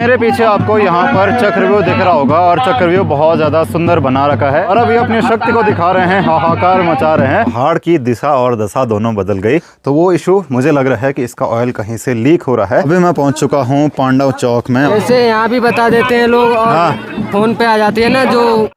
मेरे पीछे आपको यहाँ पर चक्रव्यूह दिख रहा होगा और चक्रव्यूह बहुत ज़्यादा सुंदर बना रखा है और अभी अपनी शक्ति को दिखा रहे हैं, हाहाकार मचा रहे हैं। पहाड़ की दिशा और दशा दोनों बदल गई, तो वो इशू मुझे लग रहा है कि इसका ऑयल कहीं से लीक हो रहा है। अभी मैं पहुँच चुका हूँ पांडव चौक में। जैसे यहाँ भी बता देते हैं लोग और फोन पे आ जाती है ना जो।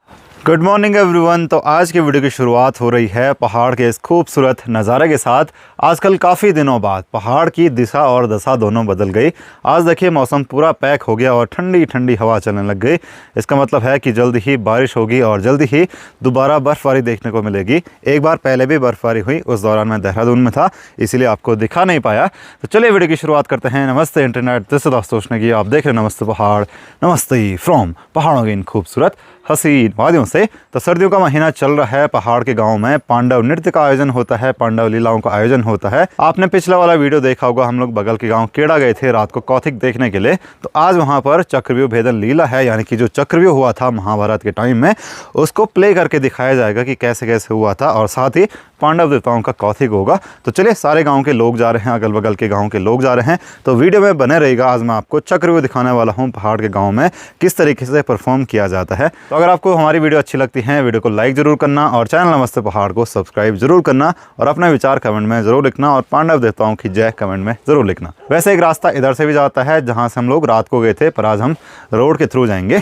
Good morning everyone. तो आज की वीडियो की शुरुआत हो रही है पहाड़ के इस खूबसूरत नज़ारे के साथ। आजकल काफ़ी दिनों बाद पहाड़ की दिशा और दशा दोनों बदल गई। आज देखिए मौसम पूरा पैक हो गया और ठंडी ठंडी हवा चलने लग गई। इसका मतलब है कि जल्द ही बारिश होगी और जल्द ही दोबारा बर्फ़बारी देखने को मिलेगी। एक बार पहले भी बर्फ़बारी हुई, उस दौरान मैं देहरादून में था, इसीलिए आपको दिखा नहीं पाया। तो चलिए वीडियो की शुरुआत करते हैं। नमस्ते इंटरनेट, दिस इज दोस्तों की आप देख रहे हैं नमस्ते पहाड़, नमस्ते फ्रॉम पहाड़ों की इन खूबसूरत हसीन वादियों से। तो सर्दियों का महीना चल रहा है, पहाड़ के गांव में पांडव नृत्य का आयोजन होता है, पांडव लीलाओं का आयोजन होता है। आपने पिछला वाला वीडियो देखा होगा, हम लोग बगल के गांव केड़ा गए थे रात को कौथिक देखने के लिए। तो आज वहां पर चक्रव्यूह भेदन लीला है, यानी कि जो चक्रव्यूह हुआ था महाभारत के टाइम में, उसको प्ले करके दिखाया जाएगा कि कैसे कैसे हुआ था और साथ ही पांडव देवताओं का कौथिक होगा। तो चलिए, सारे गाँव के लोग जा रहे हैं, अगल बगल के गाँव के लोग जा रहे हैं, तो वीडियो में बने रहेगा। आज मैं आपको चक्रव्यूह दिखाने वाला हूँ पहाड़ के गाँव में किस तरीके से परफॉर्म किया जाता है। तो अगर आपको हमारी वीडियो अच्छी लगती है, वीडियो को लाइक जरूर करना और चैनल नमस्ते पहाड़ को सब्सक्राइब जरूर करना और अपना विचार कमेंट में जरूर लिखना और पांडव देवताओं की जय कमेंट में जरूर लिखना। वैसे एक रास्ता इधर से भी जाता है जहां से हम लोग रात को गए थे, पर आज हम रोड के थ्रू जाएंगे।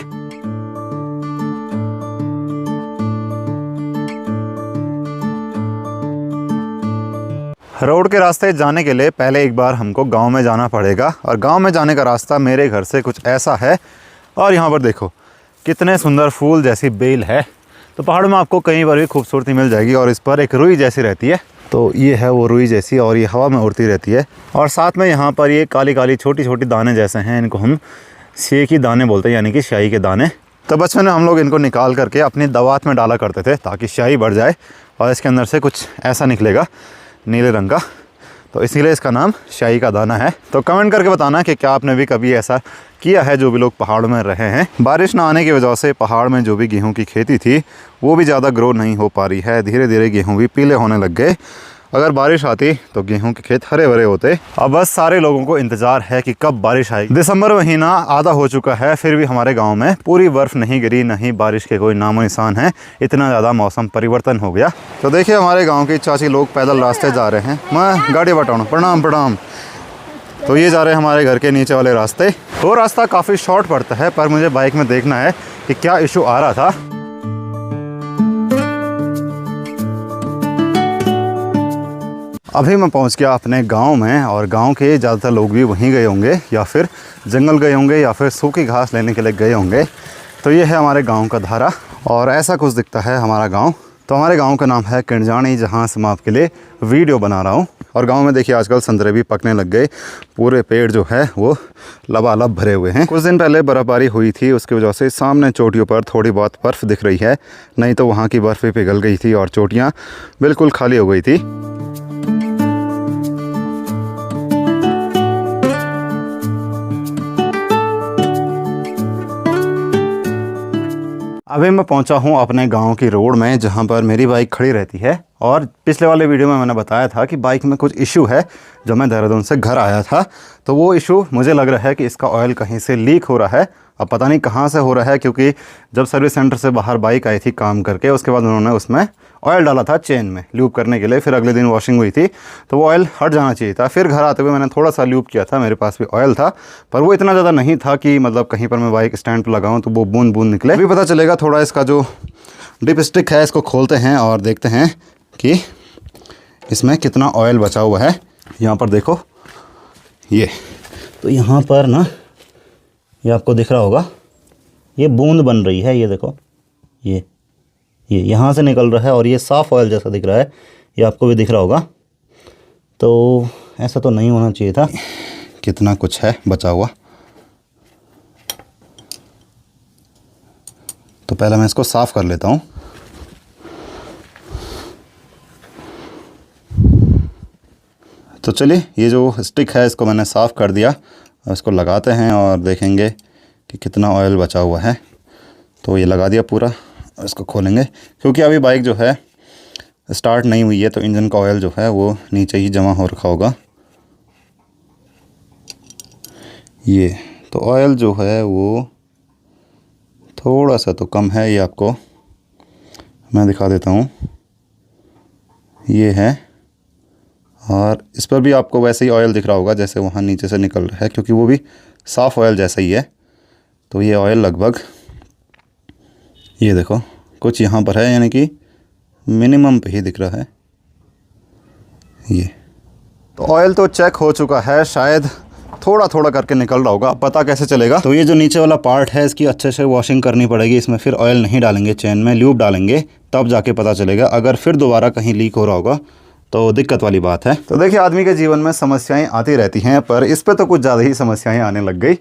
रोड के रास्ते जाने के लिए पहले एक बार हमको गांव में जाना पड़ेगा और गांव में जाने का रास्ता मेरे घर से कुछ ऐसा है। और यहाँ पर देखो कितने सुंदर फूल जैसी बेल है। तो पहाड़ में आपको कहीं पर भी खूबसूरती मिल जाएगी और इस पर एक रुई जैसी रहती है। तो ये है वो रुई जैसी और ये हवा में उड़ती रहती है। और साथ में यहाँ पर ये काली काली छोटी छोटी दाने जैसे हैं, इनको हम सेब की दाने बोलते हैं, यानी कि स्याही के दाने। तो बचपन में हम लोग इनको निकाल करके अपनी दवात में डाला करते थे ताकि स्याही बढ़ जाए और इसके अंदर से कुछ ऐसा निकलेगा नीले रंग का, तो इसीलिए इसका नाम स्याही का दाना है। तो कमेंट करके बताना कि क्या आपने भी कभी ऐसा किया है, जो भी लोग पहाड़ में रहे हैं। बारिश ना आने की वजह से पहाड़ में जो भी गेहूं की खेती थी वो भी ज़्यादा ग्रो नहीं हो पा रही है। धीरे धीरे गेहूं भी पीले होने लग गए। अगर बारिश आती तो गेहूं के खेत हरे भरे होते। अब बस सारे लोगों को इंतज़ार है कि कब बारिश आएगी। दिसंबर महीना आधा हो चुका है, फिर भी हमारे गांव में पूरी बर्फ़ नहीं गिरी, नहीं बारिश के कोई नामो निशान है। इतना ज़्यादा मौसम परिवर्तन हो गया। तो देखिए हमारे गाँव की चाची लोग पैदल रास्ते जा रहे हैं। मैं गाड़ी बटाऊँ, प्रणाम प्रणाम। तो ये जा रहे हैं हमारे घर के नीचे वाले रास्ते। वो रास्ता काफ़ी शॉर्ट पड़ता है, पर मुझे बाइक में देखना है कि क्या इशू आ रहा था। अभी मैं पहुंच गया अपने गांव में और गांव के ज़्यादातर लोग भी वहीं गए होंगे या फिर जंगल गए होंगे या फिर सूखी घास लेने के लिए गए होंगे। तो ये है हमारे गांव का धारा और ऐसा कुछ दिखता है हमारा गांव। तो हमारे गांव का नाम है किंजानी, जहां से मैं आपके लिए वीडियो बना रहा हूं। और गांव में देखिए आजकल संतरे भी पकने लग गए, पूरे पेड़ जो है वो लबालब भरे हुए हैं। कुछ दिन पहले बर्फ़बारी हुई थी, उसकी वजह से सामने चोटियों पर थोड़ी बहुत बर्फ़ दिख रही है, नहीं तो वहाँ की बर्फ़ भी पिघल गई थी और चोटियाँ बिल्कुल खाली हो गई थी। अभी मैं पहुंचा हूं अपने गांव की रोड में, जहां पर मेरी बाइक खड़ी रहती है। और पिछले वाले वीडियो में मैंने बताया था कि बाइक में कुछ इशू है। जब मैं देहरादून से घर आया था तो वो इशू मुझे लग रहा है कि इसका ऑयल कहीं से लीक हो रहा है। अब पता नहीं कहाँ से हो रहा है, क्योंकि जब सर्विस सेंटर से बाहर बाइक आई थी काम करके, उसके बाद उन्होंने उसमें ऑयल डाला था चेन में ल्यूब करने के लिए। फिर अगले दिन वॉशिंग हुई थी तो वो ऑयल हट जाना चाहिए था। फिर घर आते हुए मैंने थोड़ा सा ल्यूब किया था, मेरे पास भी ऑयल था, पर वो इतना ज़्यादा नहीं था कि मतलब कहीं पर मैं बाइक स्टैंड पर लगाऊँ तो वो बूंद बूंद निकले। अभी पता चलेगा। थोड़ा इसका जो डिप स्टिक है इसको खोलते हैं और देखते हैं कि इसमें कितना ऑयल बचा हुआ है। यहाँ पर देखो ये, तो यहाँ पर ना ये आपको दिख रहा होगा, ये बूंद बन रही है। ये देखो, ये यहाँ से निकल रहा है और ये साफ़ ऑयल जैसा दिख रहा है, ये आपको भी दिख रहा होगा। तो ऐसा तो नहीं होना चाहिए था। कितना कुछ है बचा हुआ। तो पहले मैं इसको साफ़ कर लेता हूँ। तो चलिए, ये जो स्टिक है इसको मैंने साफ़ कर दिया और इसको लगाते हैं और देखेंगे कि कितना ऑयल बचा हुआ है। तो ये लगा दिया पूरा और इसको खोलेंगे, क्योंकि अभी बाइक जो है स्टार्ट नहीं हुई है, तो इंजन का ऑयल जो है वो नीचे ही जमा हो रखा होगा। ये तो ऑयल जो है वो थोड़ा सा तो कम है, ये आपको मैं दिखा देता हूँ, ये है। और इस पर भी आपको वैसे ही ऑयल दिख रहा होगा जैसे वहाँ नीचे से निकल रहा है, क्योंकि वो भी साफ़ ऑयल जैसा ही है। तो ये ऑयल लगभग, ये देखो कुछ यहाँ पर है, यानी कि मिनिमम पे ही दिख रहा है ये। तो ऑयल तो चेक हो चुका है, शायद थोड़ा थोड़ा करके निकल रहा होगा, अब पता कैसे चलेगा। तो ये जो नीचे वाला पार्ट है इसकी अच्छे से वॉशिंग करनी पड़ेगी। इसमें फिर ऑयल नहीं डालेंगे, चेन में ल्यूब डालेंगे, तब जाके पता चलेगा। अगर फिर दोबारा कहीं लीक हो रहा होगा तो दिक्कत वाली बात है। तो देखिए, आदमी के जीवन में समस्याएं आती रहती हैं, पर इस पे तो कुछ ज़्यादा ही समस्याएं आने लग गई।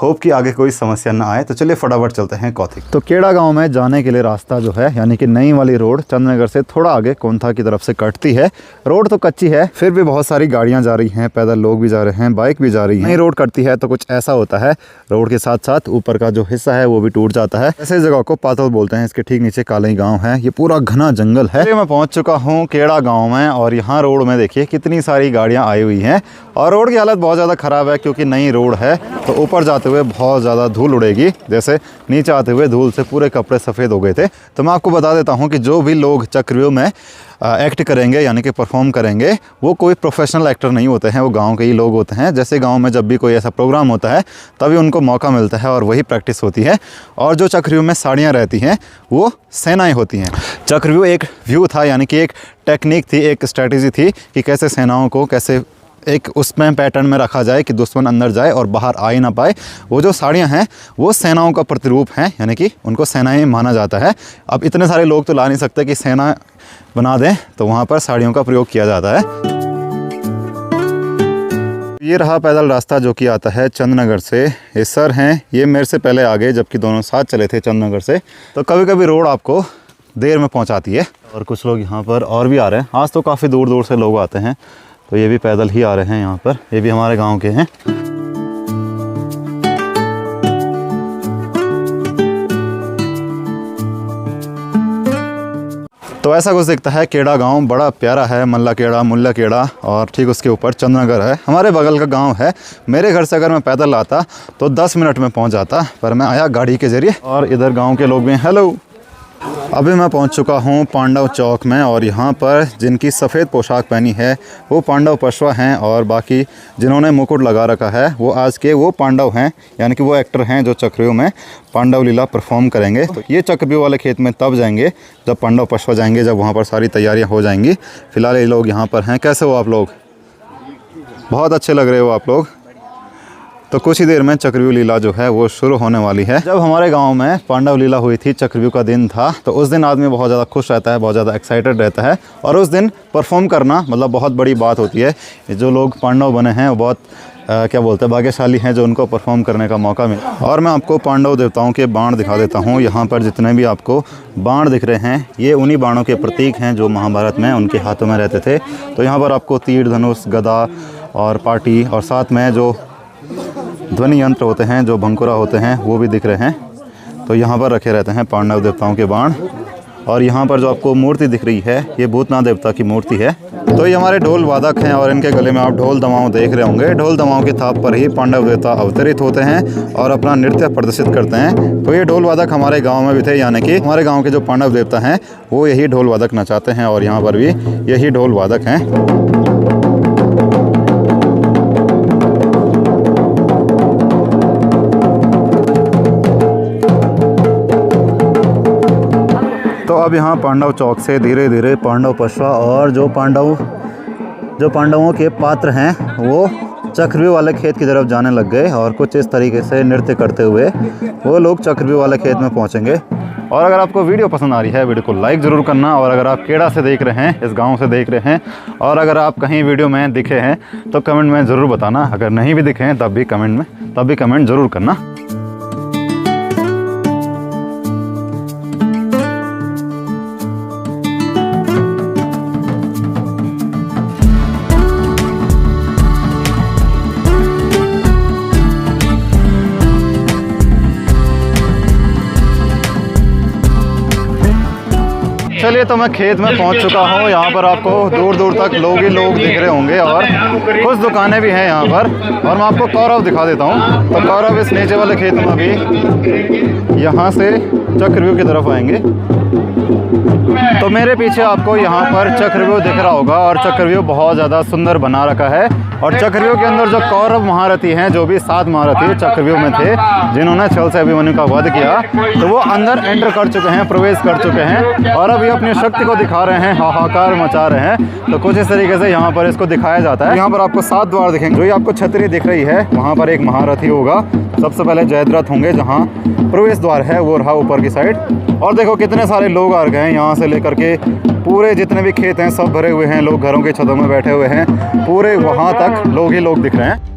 होप कि आगे कोई समस्या ना आए। तो चलिए फटाफट चलते हैं कौथिग। तो केड़ा गांव में जाने के लिए रास्ता जो है, यानी कि नई वाली रोड चंद्रनगर से थोड़ा आगे कोंथा की तरफ से कटती है। रोड तो कच्ची है, फिर भी बहुत सारी गाड़ियां जा रही हैं, पैदल लोग भी जा रहे हैं, बाइक भी जा रही है। नई रोड कटती है तो कुछ ऐसा होता है, रोड के साथ साथ ऊपर का जो हिस्सा है वो भी टूट जाता है। ऐसे जगह को पातल बोलते हैं। इसके ठीक नीचे कालई गाँव है, ये पूरा घना जंगल है। मैं पहुँच चुका हूँ केड़ा गाँव में, और यहाँ रोड में देखिए कितनी सारी गाड़ियाँ आई हुई हैं। और रोड की हालत बहुत ज़्यादा ख़राब है, क्योंकि नई रोड है तो ऊपर जाते हुए बहुत ज़्यादा धूल उड़ेगी, जैसे नीचे आते हुए धूल से पूरे कपड़े सफ़ेद हो गए थे। तो मैं आपको बता देता हूँ कि जो भी लोग चक्रव्यूह में एक्ट करेंगे, यानी कि परफॉर्म करेंगे, वो कोई प्रोफेशनल एक्टर नहीं होते हैं, वो गांव के ही लोग होते हैं। जैसे गांव में जब भी कोई ऐसा प्रोग्राम होता है तभी उनको मौका मिलता है और वही प्रैक्टिस होती है। और जो चक्रव्यूह में साड़ियाँ रहती हैं वो सेनाएं होती हैं। चक्रव्यूह एक व्यू था, यानी कि एक टेक्निक थी, एक स्ट्रैटेजी थी कि कैसे सेनाओं को कैसे एक उसमें पैटर्न में रखा जाए कि दुश्मन अंदर जाए और बाहर आ ही ना पाए। वो जो साड़ियाँ हैं वो सेनाओं का प्रतिरूप हैं, यानी कि उनको सेनाएं माना जाता है। अब इतने सारे लोग तो ला नहीं सकते कि सेना बना दें, तो वहाँ पर साड़ियों का प्रयोग किया जाता है। ये रहा पैदल रास्ता जो कि आता है चंद्रनगर से। ये सर हैं, ये मेरे से पहले आ गए, जबकि दोनों साथ चले थे चंद्रनगर से। तो कभी कभी रोड आपको देर में पहुँचाती है। और कुछ लोग यहाँ पर और भी आ रहे हैं, आज तो काफ़ी दूर दूर से लोग आते हैं। तो ये भी पैदल ही आ रहे हैं यहाँ पर, ये भी हमारे गांव के हैं। तो ऐसा कुछ दिखता है केड़ा गांव, बड़ा प्यारा है। मुल्ला केड़ा, और ठीक उसके ऊपर चंद्रनगर है, हमारे बगल का गांव है। मेरे घर से अगर मैं पैदल आता तो 10 मिनट में पहुंच जाता, पर मैं आया गाड़ी के ज़रिए। और इधर गांव के लोग भी हैं। हेलो, अभी मैं पहुंच चुका हूं पांडव चौक में, और यहां पर जिनकी सफ़ेद पोशाक पहनी है वो पांडव पशवा हैं, और बाकी जिन्होंने मुकुट लगा रखा है वो आज के वो पांडव हैं, यानी कि वो एक्टर हैं जो चक्रव्यूह में पांडव लीला परफॉर्म करेंगे। तो ये चक्रव्यूह वाले खेत में तब जाएंगे जब पांडव पशवा जाएंगे, जब वहाँ पर सारी तैयारियाँ हो जाएंगी। फ़िलहाल ये लोग यहाँ पर हैं। कैसे हो आप लोग? बहुत अच्छे लग रहे हो आप लोग। तो कुछ ही देर में चक्रव्यूह लीला जो है वो शुरू होने वाली है। जब हमारे गांव में पांडव लीला हुई थी, चक्रव्यूह का दिन था, तो उस दिन आदमी बहुत ज़्यादा खुश रहता है, बहुत ज़्यादा एक्साइटेड रहता है। और उस दिन परफॉर्म करना मतलब बहुत बड़ी बात होती है। जो लोग पांडव बने हैं वो बहुत क्या बोलते हैं, भाग्यशाली हैं जो उनको परफॉर्म करने का मौका मिला। और मैं आपको पांडव देवताओं के बाण दिखा देता हूँ। यहाँ पर जितने भी आपको बाण दिख रहे हैं, ये उन्हीं बाणों के प्रतीक हैं जो महाभारत में उनके हाथों में रहते थे। तो यहाँ पर आपको तीर, धनुष, गदा और पाटी, और साथ में जो ध्वनि यंत्र होते हैं, जो भंकुरा होते हैं, वो भी दिख रहे हैं। तो यहाँ पर रखे रहते हैं पांडव देवताओं के बाण। और यहाँ पर जो आपको मूर्ति दिख रही है ये भूतनाथ देवता की मूर्ति है। तो ये हमारे ढोल वादक हैं, और इनके गले में आप ढोल दमाऊँ देख रहे होंगे। ढोल दमाऊँ की थाप पर ही पांडव देवता अवतरित होते हैं और अपना नृत्य प्रदर्शित करते हैं। तो ये ढोल वादक हमारे गाँव में भी थे, यानी कि हमारे गाँव के जो पांडव देवता हैं वो यही ढोल वादक नचाते हैं, और यहाँ पर भी यही ढोल वादक हैं। तो अब यहाँ पांडव चौक से धीरे धीरे पांडव पशवा और जो पांडवों के पात्र हैं वो चक्रव्यूह वाले खेत की तरफ जाने लग गए, और कुछ इस तरीके से नृत्य करते हुए वो लोग चक्रव्यूह वाले खेत में पहुँचेंगे। और अगर आपको वीडियो पसंद आ रही है, वीडियो को लाइक ज़रूर करना। और अगर आप केड़ा से देख रहे हैं, इस गांव से देख रहे हैं, और अगर आप कहीं वीडियो में दिखे हैं तो कमेंट में ज़रूर बताना। अगर नहीं भी दिखे हैं तब भी कमेंट ज़रूर करना। चलिए, तो मैं खेत में पहुंच चुका हूं। यहाँ पर आपको दूर दूर तक लोग ही लोग दिख रहे होंगे और कुछ दुकानें भी हैं यहाँ पर। और मैं आपको कौरव दिखा देता हूँ। तो कौरव इस नीचे वाले खेत में अभी यहाँ से चक्रव्यूह की तरफ आएंगे। तो मेरे पीछे आपको यहाँ पर चक्रव्यूह दिख रहा होगा और चक्रव्यूह बहुत ज़्यादा सुंदर बना रखा है। और चक्रव्यूह के अंदर जो कौरव महारथी हैं, जो भी 7 महारथी चक्रव्यूह में थे जिन्होंने छल से अभिमन्यु का वध किया, तो वो अंदर एंटर कर चुके हैं, प्रवेश कर चुके हैं और अब ये अपनी शक्ति को दिखा रहे हैं, हाहाकार मचा रहे हैं। तो कुछ इस तरीके से यहाँ पर इसको दिखाया जाता है। यहाँ पर आपको 7 द्वार दिखेंगे। जो ये आपको छतरी दिख रही है, वहाँ पर एक महारथी होगा। सबसे पहले जयद्रथ होंगे, जहाँ प्रवेश द्वार है वो रहा ऊपर की साइड। और देखो कितने सारे लोग आ गए हैं, यहाँ से लेकर के पूरे जितने भी खेत हैं सब भरे हुए हैं। लोग घरों के छतों में बैठे हुए हैं, पूरे वहाँ तक लोग ही लोग दिख रहे हैं।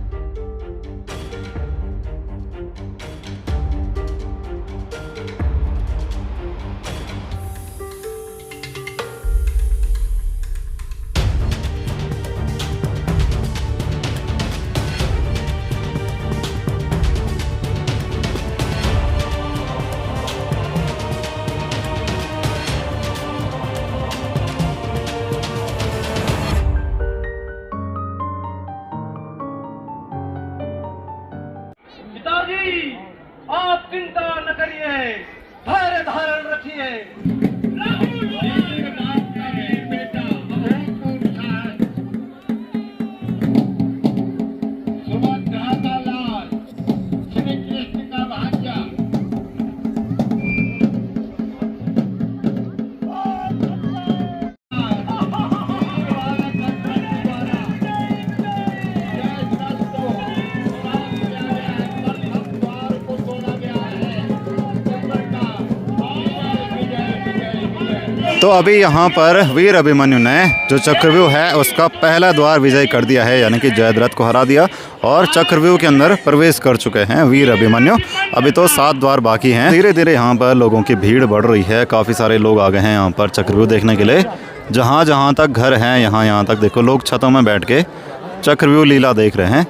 पिताजी, आप चिंता न करिए, धैर्य धारण रखिए। तो अभी यहाँ पर वीर अभिमन्यु ने जो चक्रव्यूह है उसका पहला द्वार विजय कर दिया है, यानी कि जयद्रथ को हरा दिया और चक्रव्यूह के अंदर प्रवेश कर चुके हैं वीर अभिमन्यु। अभी तो 7 द्वार बाकी हैं। धीरे धीरे यहाँ पर लोगों की भीड़ बढ़ रही है। काफ़ी सारे लोग आ गए हैं यहाँ पर चक्रव्यूह देखने के लिए। जहाँ जहाँ तक घर हैं, यहाँ तक देखो लोग छतों में बैठ के चक्रव्यूह लीला देख रहे हैं।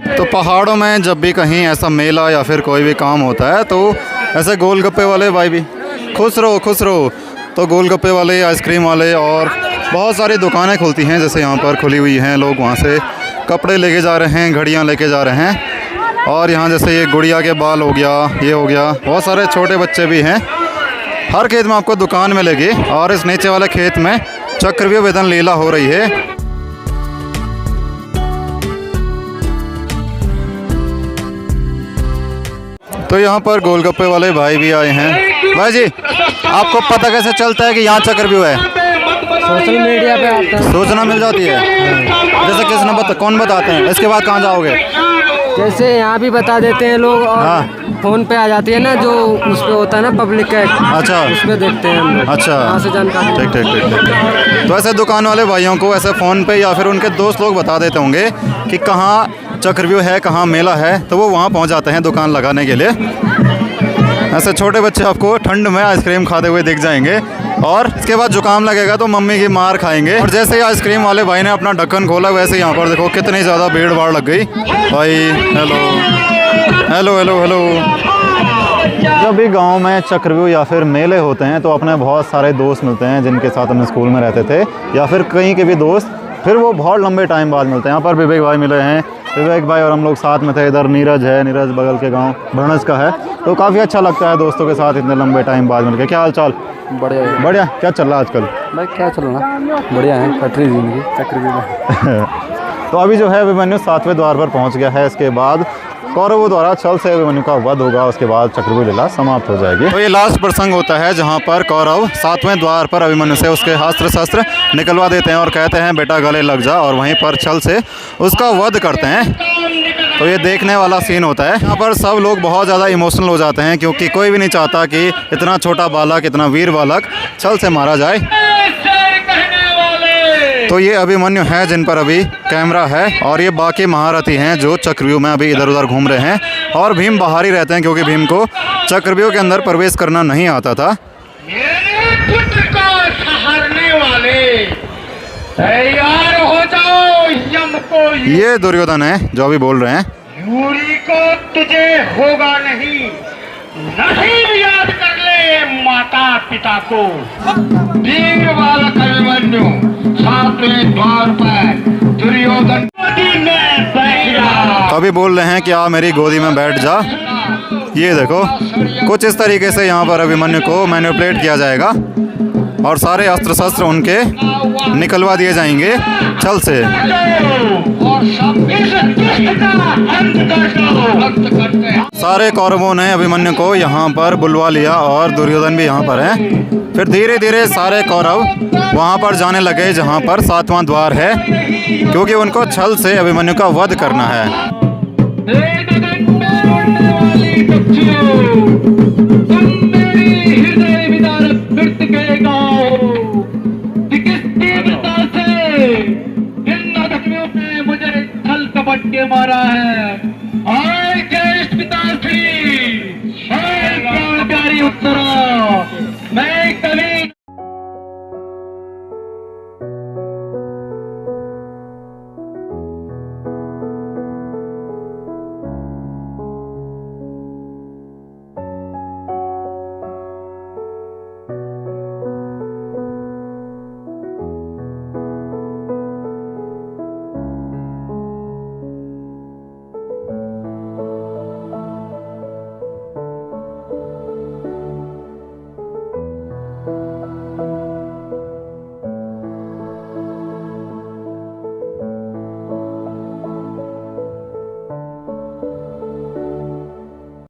तो पहाड़ों में जब भी कहीं ऐसा मेला या फिर कोई भी काम होता है तो ऐसे गोलगप्पे वाले भाई भी खुश रहो। तो गोलगप्पे वाले, आइसक्रीम वाले और बहुत सारी दुकानें खुलती हैं, जैसे यहाँ पर खुली हुई हैं। लोग वहाँ से कपड़े लेके जा रहे हैं, घड़ियाँ लेके जा रहे हैं। और यहाँ जैसे ये गुड़िया के बाल हो गया, ये हो गया, बहुत सारे छोटे बच्चे भी हैं। हर खेत में आपको दुकान मिलेगी। और इस नीचे वाले खेत में चक्रव्यूह वेदन लीला हो रही है। तो यहाँ पर गोलगप्पे वाले भाई भी आए हैं। भाई जी, आपको पता कैसे चलता है कि यहाँ चक्रव्यूह है? सोशल मीडिया पे आता है। सूचना मिल जाती है। जैसे किसने कौन बताते हैं? इसके बाद कहाँ जाओगे? जैसे यहाँ भी बता देते हैं लोग और हाँ। फोन पे आ जाती है ना, जो उस पे होता है ना पब्लिक का। अच्छा, उस पे देखते हैं हम लोग। अच्छा, वहाँ से जानकारी। ठीक। तो ऐसे दुकान वाले भाइयों को ऐसे फ़ोन पे या फिर उनके दोस्त लोग बता देते होंगे कि कहाँ चक्रव्यूह है, कहाँ मेला है, तो वो वहाँ पहुँच जाते हैं दुकान लगाने के लिए। ऐसे छोटे बच्चे आपको ठंड में आइसक्रीम खाते हुए दिख जाएंगे और इसके बाद जुकाम लगेगा तो मम्मी की मार खाएंगे। और जैसे ही आइसक्रीम वाले भाई ने अपना ढक्कन खोला, वैसे यहाँ पर देखो कितनी ज़्यादा भीड़ भाड़ लग गई। भाई हेलो। जब भी गांव में चक्रव्यूह या फिर मेले होते हैं तो अपने बहुत सारे दोस्त मिलते हैं जिनके साथ हम स्कूल में रहते थे, या फिर कहीं के भी दोस्त, फिर वो बहुत लंबे टाइम बाद मिलते हैं। यहाँ पर विवेक भाई मिले हैं, विवेक भाई और हम लोग साथ में थे। इधर नीरज है, नीरज बगल के गांव भरणज का है। तो काफ़ी अच्छा लगता है दोस्तों के साथ इतने लंबे टाइम बाद मिलके। क्या हाल चाल? बढ़िया। क्या चल रहा है आजकल? भाई क्या चलना, बढ़िया है, कटरी जिंदगी चक्रव्यूह। तो अभी जो है अभिमन्यु 7वें द्वार पर पहुंच गया है। इसके बाद कौरवों द्वारा छल से अभिमन्यु का वध होगा, उसके बाद चक्रव्यूह लीला समाप्त हो जाएगी। तो ये लास्ट प्रसंग होता है जहां पर कौरव 7वें द्वार पर अभिमन्यु से उसके अस्त्र शस्त्र निकलवा देते हैं और कहते हैं बेटा गले लग जा, और वहीं पर छल से उसका वध करते हैं। तो ये देखने वाला सीन होता है। यहाँ पर सब लोग बहुत ज़्यादा इमोशनल हो जाते हैं, क्योंकि कोई भी नहीं चाहता कि इतना छोटा बालक, इतना वीर बालक छल से मारा जाए। तो ये अभिमन्यु है जिन पर अभी कैमरा है, और ये बाकी महारथी हैं जो चक्रव्यूह में अभी इधर उधर घूम रहे हैं। और भीम बाहर ही रहते हैं, क्योंकि भीम को चक्रव्यूह के अंदर प्रवेश करना नहीं आता था। मेरे पुत्र को सहारने वाले तैयार हो जाओ। यम को ये दुर्योधन है जो अभी बोल रहे हैं। यूरी को तुझे होगा नहीं, नसीब याद कर ले माता पिता को। वीर बालक अभिमन्यु सातवें द्वार पर दुर्योधन गोदी में बैठ जा। अभी बोल रहे हैं कि आ मेरी गोदी में बैठ जा। ये देखो कुछ इस तरीके से यहाँ पर अभिमन्यु को मैनिपुलेट किया जाएगा और सारे अस्त्र शस्त्र उनके निकलवा दिए जाएंगे छल से। और सब इस दुष्ट का अंत कर दो। अंत करते हैं। सारे कौरवों ने अभिमन्यु को यहाँ पर बुलवा लिया और दुर्योधन भी यहाँ पर है। फिर धीरे धीरे सारे कौरव वहाँ पर जाने लगे जहाँ पर सातवां द्वार है, क्योंकि उनको छल से अभिमन्यु का वध करना है। के मारा है। हाय जय पिताश्री, हाय प्यारी उत्तरा। मैं कभी